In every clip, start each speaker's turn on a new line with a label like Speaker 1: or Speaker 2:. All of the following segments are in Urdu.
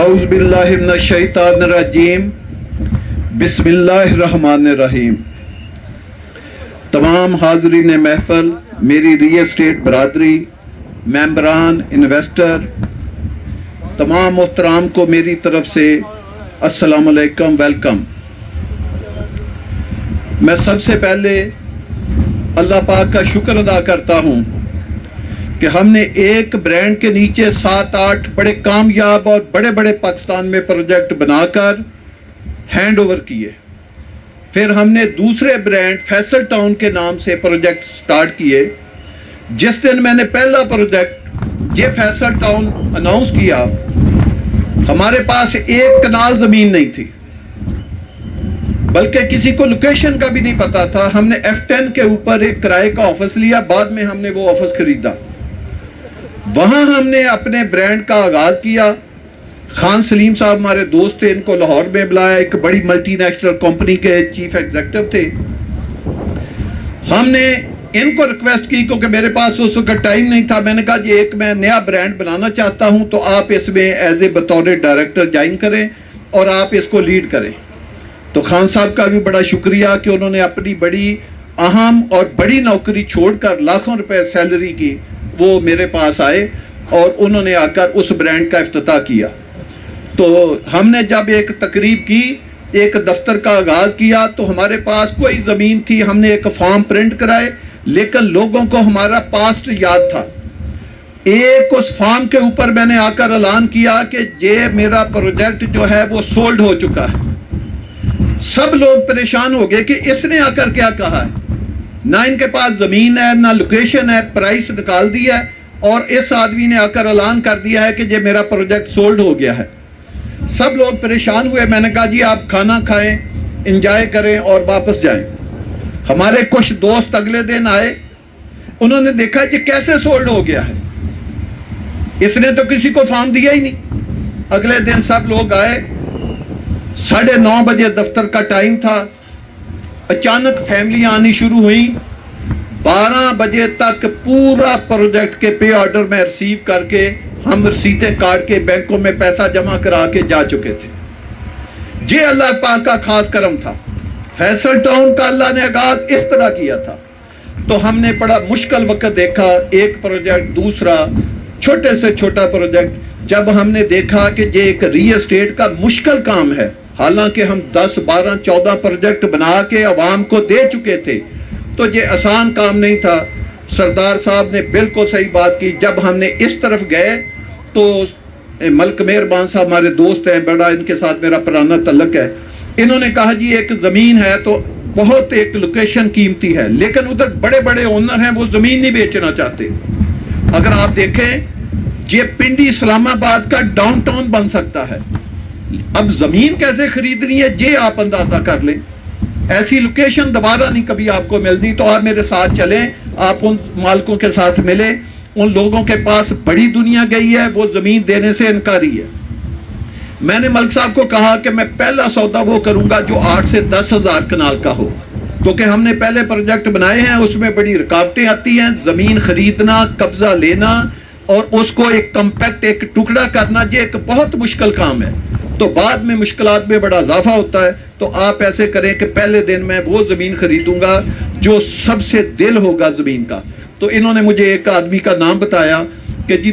Speaker 1: اعوذ باللہ من الشیطان الرجیم بسم اللہ الرحمن الرحیم۔ تمام حاضرین محفل، میری ریل اسٹیٹ برادری، ممبران، انویسٹر، تمام محترام کو میری طرف سے السلام علیکم، ویلکم۔ میں سب سے پہلے اللہ پاک کا شکر ادا کرتا ہوں کہ ہم نے ایک برانڈ کے نیچے 7-8 بڑے کامیاب اور بڑے بڑے پاکستان میں پروجیکٹ بنا کر ہینڈ اوور کیے۔ پھر ہم نے دوسرے برانڈ فیصل ٹاؤن کے نام سے پروجیکٹ سٹارٹ کیے۔ جس دن میں نے پہلا پروجیکٹ یہ فیصل ٹاؤن اناؤنس کیا، ہمارے پاس ایک کنال زمین نہیں تھی، بلکہ کسی کو لوکیشن کا بھی نہیں پتا تھا۔ ہم نے F10 کے اوپر ایک کرائے کا آفس لیا، بعد میں ہم نے وہ آفس خریدا۔ وہاں ہم نے اپنے برانڈ کا آغاز کیا۔ خان سلیم صاحب ہمارے دوست تھے، ان کو لاہور میں بلایا، ایک بڑی ملٹی نیشنل کمپنی کے چیف ایگزیکٹو تھے۔ ہم نے ان کو ریکویسٹ کی کیونکہ میرے پاس اس وقت ٹائم نہیں تھا۔ میں نے کہا جی ایک میں نیا برانڈ بنانا چاہتا ہوں، تو آپ اس میں ایز اے بطور ڈائریکٹر جوائن کریں اور آپ اس کو لیڈ کریں۔ تو خان صاحب کا بھی بڑا شکریہ کہ انہوں نے اپنی بڑی اہم اور بڑی نوکری چھوڑ کر لاکھوں روپے سیلری کی وہ میرے پاس آئے اور انہوں نے آ کر اس برانڈ کا افتتاح کیا۔ تو ہم نے جب ایک تقریب کی، ایک دفتر کا آغاز کیا، تو ہمارے پاس کوئی زمین تھی، ہم نے ایک فارم پرنٹ کرائے، لیکن لوگوں کو ہمارا پاسٹ یاد تھا۔ ایک اس فارم کے اوپر میں نے آ کر اعلان کیا کہ یہ میرا پروجیکٹ جو ہے وہ سولڈ ہو چکا ہے۔ سب لوگ پریشان ہو گئے کہ اس نے آ کر کیا کہا ہے، نہ ان کے پاس زمین ہے، نہ لوکیشن ہے، پرائس نکال دی ہے، اور اس آدمی نے آ کر اعلان کر دیا ہے کہ یہ میرا پروجیکٹ سولڈ ہو گیا ہے۔ سب لوگ پریشان ہوئے۔ میں نے کہا جی آپ کھانا کھائیں، انجوائے کریں اور واپس جائیں۔ ہمارے کچھ دوست اگلے دن آئے، انہوں نے دیکھا کہ کیسے سولڈ ہو گیا ہے، اس نے تو کسی کو فارم دیا ہی نہیں۔ اگلے دن سب لوگ آئے، 9:30 بجے دفتر کا ٹائم تھا۔ اچانک فیملی آنی شروع ہوئی۔ 12 بجے تک پورا پروجیکٹ کے پے آرڈر میں ریسیو کر کے ہم رسیدیں کاٹ کے بینکوں میں پیسہ جمع کرا کے جا چکے تھے۔ یہ اللہ پاک کا خاص کرم تھا۔ فیصل ٹاؤن کا اللہ نے آغاز اس طرح کیا تھا۔ تو ہم نے بڑا مشکل وقت دیکھا، ایک پروجیکٹ دوسرا، چھوٹے سے چھوٹا پروجیکٹ۔ جب ہم نے دیکھا کہ یہ ایک ریل اسٹیٹ کا مشکل کام ہے، حالانکہ ہم 10 12 14 پروجیکٹ بنا کے عوام کو دے چکے تھے، تو یہ آسان کام نہیں تھا۔ سردار صاحب نے بالکل صحیح بات کی۔ جب ہم نے اس طرف گئے تو ملک مہربان صاحب ہمارے دوست ہیں، بڑا ان کے ساتھ میرا پرانا تعلق ہے، انہوں نے کہا جی ایک زمین ہے تو بہت ایک لوکیشن قیمتی ہے، لیکن ادھر بڑے بڑے اونر ہیں، وہ زمین نہیں بیچنا چاہتے۔ اگر آپ دیکھیں یہ پنڈی اسلام آباد کا ڈاؤن ٹاؤن بن سکتا ہے، اب زمین کیسے خریدنی ہے یہ آپ اندازہ کر لیں۔ ایسی لوکیشن دوبارہ نہیں کبھی آپ کو ملنی۔ تو آپ میرے ساتھ چلیں، آپ ان مالکوں کے ساتھ ملیں۔ ان لوگوں کے پاس بڑی دنیا گئی ہے، وہ زمین دینے سے انکاری ہے۔ میں نے ملک صاحب کو کہا کہ میں پہلا سودا وہ کروں گا جو 8 سے 10 ہزار کنال کا ہو، کیونکہ ہم نے پہلے پروجیکٹ بنائے ہیں، اس میں بڑی رکاوٹیں آتی ہیں۔ زمین خریدنا، قبضہ لینا اور اس کو ایک کمپیکٹ ایک ٹکڑا کرنا، یہ ایک بہت مشکل کام ہے، تو بعد میں مشکلات میں بڑا اضافہ ہوتا ہے۔ تو آپ ایسے کریں کہ پہلے دن میں وہ زمین خریدوں گا جو سب سے دل ہوگا زمین کا۔ تو انہوں نے مجھے ایک آدمی کا نام بتایا کہ جی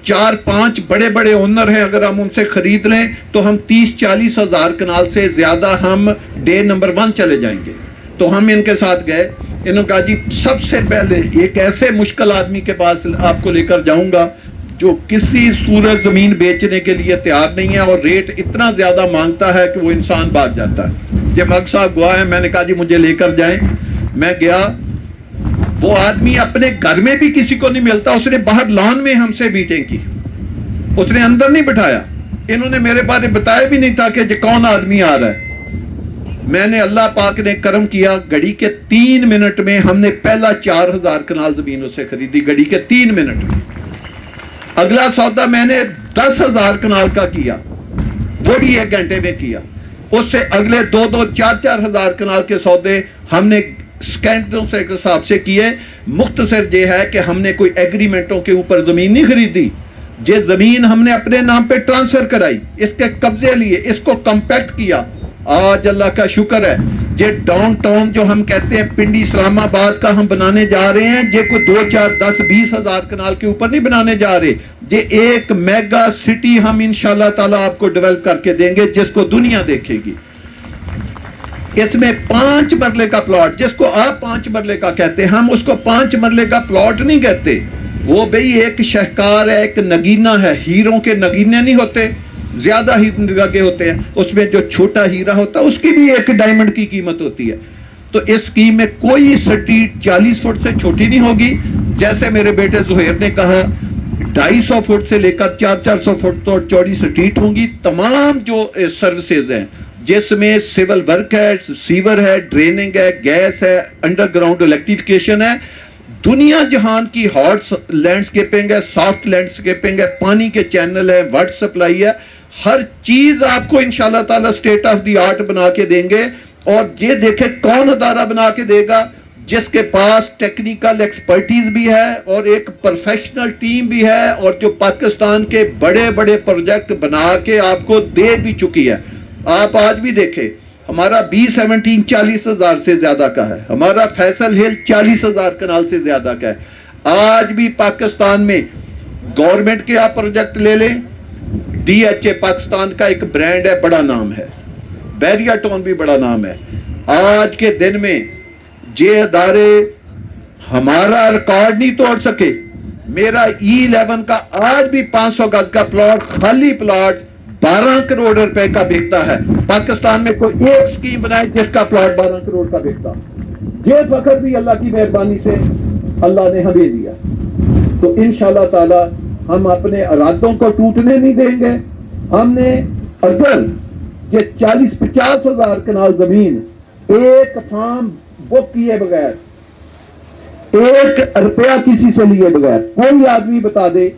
Speaker 1: 4-5 بڑے بڑے اونر ہیں، اگر ہم ان سے خرید لیں تو ہم 30-40 ہزار کنال سے زیادہ ہم ڈے نمبر 1 چلے جائیں گے۔ تو ہم ان کے ساتھ گئے۔ انہوں نے کہا جی سب سے پہلے ایک ایسے مشکل آدمی کے پاس آپ کو لے کر جاؤں گا جو کسی صورت زمین بیچنے کے لیے تیار نہیں ہے، اور ریٹ اتنا زیادہ مانگتا ہے کہ وہ انسان بھاگ جاتا ہے۔ یہ ملک صاحب گواہ ہے۔ میں نے کہا جی مجھے لے کر جائیں۔ میں گیا، وہ آدمی اپنے گھر میں بھی کسی کو نہیں ملتا، اس نے باہر لان میں ہم سے میٹنگ کی، اس نے اندر نہیں بٹھایا۔ انہوں نے میرے بارے بتایا بھی نہیں تھا کہ یہ کون آدمی آ رہا ہے۔ میں نے اللہ پاک نے کرم کیا، گھڑی کے 3 منٹ میں ہم نے پہلا 4000 کنال زمین اس سے خریدی، گھڑی کے 3 منٹ میں۔ اگلا سودا میں نے 10,000 کنال کا کیا، وہ بھی 1 گھنٹے میں کیا۔ اس سے اگلے 2-2, 4-4 ہزار کنال کے سودے ہم نے سیکنڈوں سے حساب سے کیے۔ مختصر یہ ہے کہ ہم نے کوئی ایگریمنٹوں کے اوپر زمین نہیں خریدی، یہ زمین ہم نے اپنے نام پہ ٹرانسفر کرائی, اس کے قبضے لیے, اس کو کمپیکٹ کیا. آج اللہ کا شکر ہے یہ ڈاؤن ٹاؤن جو ہم کہتے ہیں پنڈی اسلام آباد کا ہم بنانے جا رہے ہیں, یہ کوئی 2 4 10 20 ہزار کنال کے اوپر نہیں بنانے جا رہے, یہ ایک میگا سٹی ہم انشاءاللہ تعالیٰ آپ کو ڈیولپ کر کے دیں گے جس کو دنیا دیکھے گی. اس میں 5 مرلے کا پلاٹ, جس کو آپ 5 مرلے کا کہتے ہیں, ہم اس کو 5 مرلے کا پلاٹ نہیں کہتے. وہ بھئی ایک شہکار ہے, ایک نگینہ ہے. ہیروں کے نگینے نہیں ہوتے, زیادہ ہیرے لگے ہوتے ہیں, اس میں جو چھوٹا ہیرا ہوتا ہے اس کی بھی ایک ڈائمنڈ کی قیمت ہوتی ہے. تو اس اسکیم میں کوئی سٹریٹ 40 فٹ سے چھوٹی نہیں ہوگی. جیسے میرے بیٹے زہیر نے کہا 250 فٹ سے لے کر 400 فٹ تو چوڑی سٹریٹ ہوں گی. تمام جو سروسز ہیں جس میں سول ورک ہے, سیور ہے, ڈریننگ ہے, گیس ہے, انڈر گراؤنڈ الیکٹریفیکیشن ہے, دنیا جہان کی ہارڈ لینڈسکیپنگ ہے, سافٹ لینڈسکیپنگ ہے, پانی کے چینل ہے, واٹر سپلائی ہے, ہر چیز آپ کو انشاءاللہ تعالی سٹیٹ آف دی آرٹ بنا کے دیں گے. اور یہ دیکھیں کون ادارہ بنا کے دے گا, جس کے پاس ٹیکنیکل ایکسپرٹیز بھی ہے اور ایک پروفیشنل ٹیم بھی ہے, اور جو پاکستان کے بڑے بڑے پروجیکٹ بنا کے آپ کو دے بھی چکی ہے. آپ آج بھی دیکھیں ہمارا B17 40,000 سے زیادہ کا ہے, ہمارا فیصل ہل 40,000 کنال سے زیادہ کا ہے. آج بھی پاکستان میں گورنمنٹ کے آپ پروجیکٹ لے لیں, DHA پاکستان کا ایک برانڈ ہے, بڑا نام ہے, بیریا ٹون بھی بڑا نام ہے. آج کے دن میں یہ ادارے ہمارا ریکارڈ نہیں توڑ سکے. میرا E11 کا آج بھی 500 گز کا پلاٹ, خالی پلاٹ 12 کروڑ روپے کا بکتا ہے. پاکستان میں کوئی ایک سکیم بنائے جس کا پلاٹ 12 کروڑ کا بکتا. یہ فخر بھی اللہ کی مہربانی سے اللہ نے ہمیں دیا. تو انشاءاللہ تعالی ہم اپنے ارادوں کو ٹوٹنے نہیں دیں گے. ہم نے اگر یہ 40-50 ہزار کنال زمین ایک فارم بک کیے بغیر, 1 روپیہ کسی سے لیے بغیر, کوئی آدمی بتا دے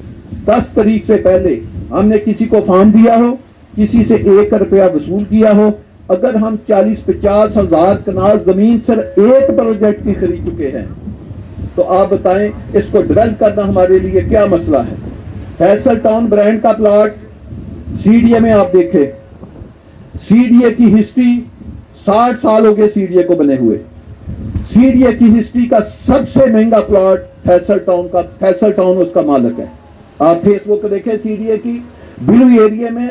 Speaker 1: 10 تاریخ سے پہلے ہم نے کسی کو فارم دیا ہو, کسی سے 1 روپیہ وصول کیا ہو, اگر ہم 40-50 ہزار کنال زمین صرف ایک پروجیکٹ کی خرید چکے ہیں, تو آپ بتائیں اس کو ڈیولپ کرنا ہمارے لیے کیا مسئلہ ہے. فیصل ٹاؤن برانڈ کا پلاٹ CDA میں آپ دیکھیں, CDA کی ہسٹری 60 سال ہو گئے CDA کو بنے ہوئے. CDA کی ہسٹری کا سب سے مہنگا پلاٹ فیصل ٹاؤن کا, فیصل ٹاؤن اس کا مالک ہے. آپ فیس بک دیکھیں CDA کی, بلو ایریا میں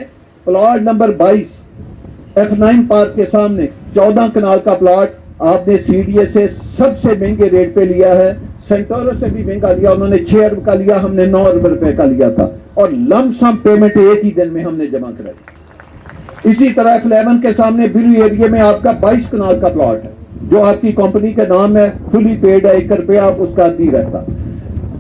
Speaker 1: پلاٹ نمبر 22 F9 پارک کے سامنے 14 کنال کا پلاٹ آپ نے CDA سے سب سے مہنگے ریٹ پہ لیا ہے. سینٹورو سے بھی مہنگا لیا, انہوں نے 6 ارب کا لیا, ہم نے 9 ارب روپے کا لیا تھا, اور لم سم پیمنٹ ایک ہی دن میں ہم نے جمع کرائی. اسی طرح F11 کے سامنے بلو ایریا میں آپ کا 22 کنال کا پلاٹ ہے جو آپ کی کمپنی کے نام ہے, فلی پیڈ ہے, 1 روپیہ آپ اس کا نہیں رہتا.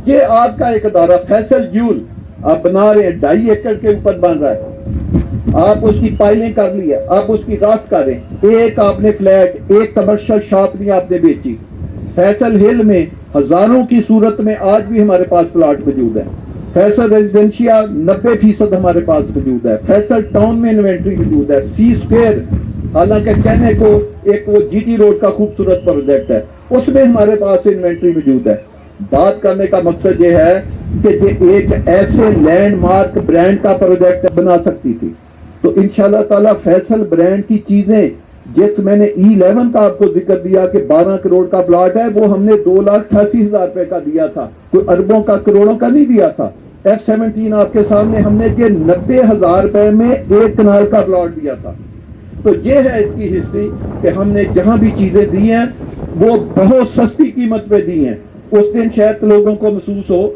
Speaker 1: یہ آپ کا ایک ادارہ فیصل جیول آپ بنا رہے ہیں, 2.5 ایکڑ کے اوپر بن رہا ہے, آپ اس کی پائلیں کر لی ہے, آپ اس کی رافٹ کر رہے ہیں. ایک آپ نے فلیٹ, ایک کمرشل شاپ نہیں آپ نے بیچی. فیصل ہل میں ہزاروں کی صورت میں آج بھی ہمارے پاس پلاٹ موجود ہے. فیصل ریزیڈنشیا 90% ہمارے پاس موجود ہے. فیصل ٹاؤن میں انوینٹری موجود ہے. سی اسکوئر حالانکہ کہنے کو ایک وہ GT روڈ کا خوبصورت پروجیکٹ ہے, اس میں ہمارے پاس انوینٹری موجود ہے. بات کرنے کا مقصد یہ ہے کہ یہ ایک ایسے لینڈ مارک برانڈ کا پروجیکٹ بنا سکتی تھی. تو انشاءاللہ تعالی فیصل برانڈ کی چیزیں, جس میں نے E11 کا آپ کو ذکر دیا کہ 12 کروڑ کا پلاٹ ہے, وہ ہم نے 2,88,000 روپے کا دیا تھا, کوئی اربوں کا کروڑوں کا نہیں دیا تھا. F17 آپ کے سامنے ہم نے یہ 90,000 روپے میں 1 کنال کا پلاٹ دیا تھا. تو یہ ہے اس کی ہسٹری کہ ہم نے جہاں بھی چیزیں دی ہیں وہ بہت سستی قیمت پہ دی ہیں. اس دن شاید لوگوں کو محسوس ہو.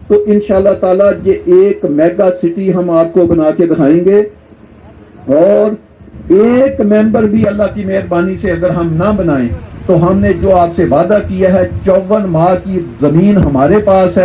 Speaker 1: تو انشاءاللہ تعالی یہ ایک میگا سٹی ہم آپ کو بنا کے دکھائیں گے, اور ایک ممبر بھی اللہ کی مہربانی سے اگر ہم نہ بنائیں تو ہم نے جو آپ سے وعدہ کیا ہے 54 ماہ کی زمین ہمارے پاس ہے.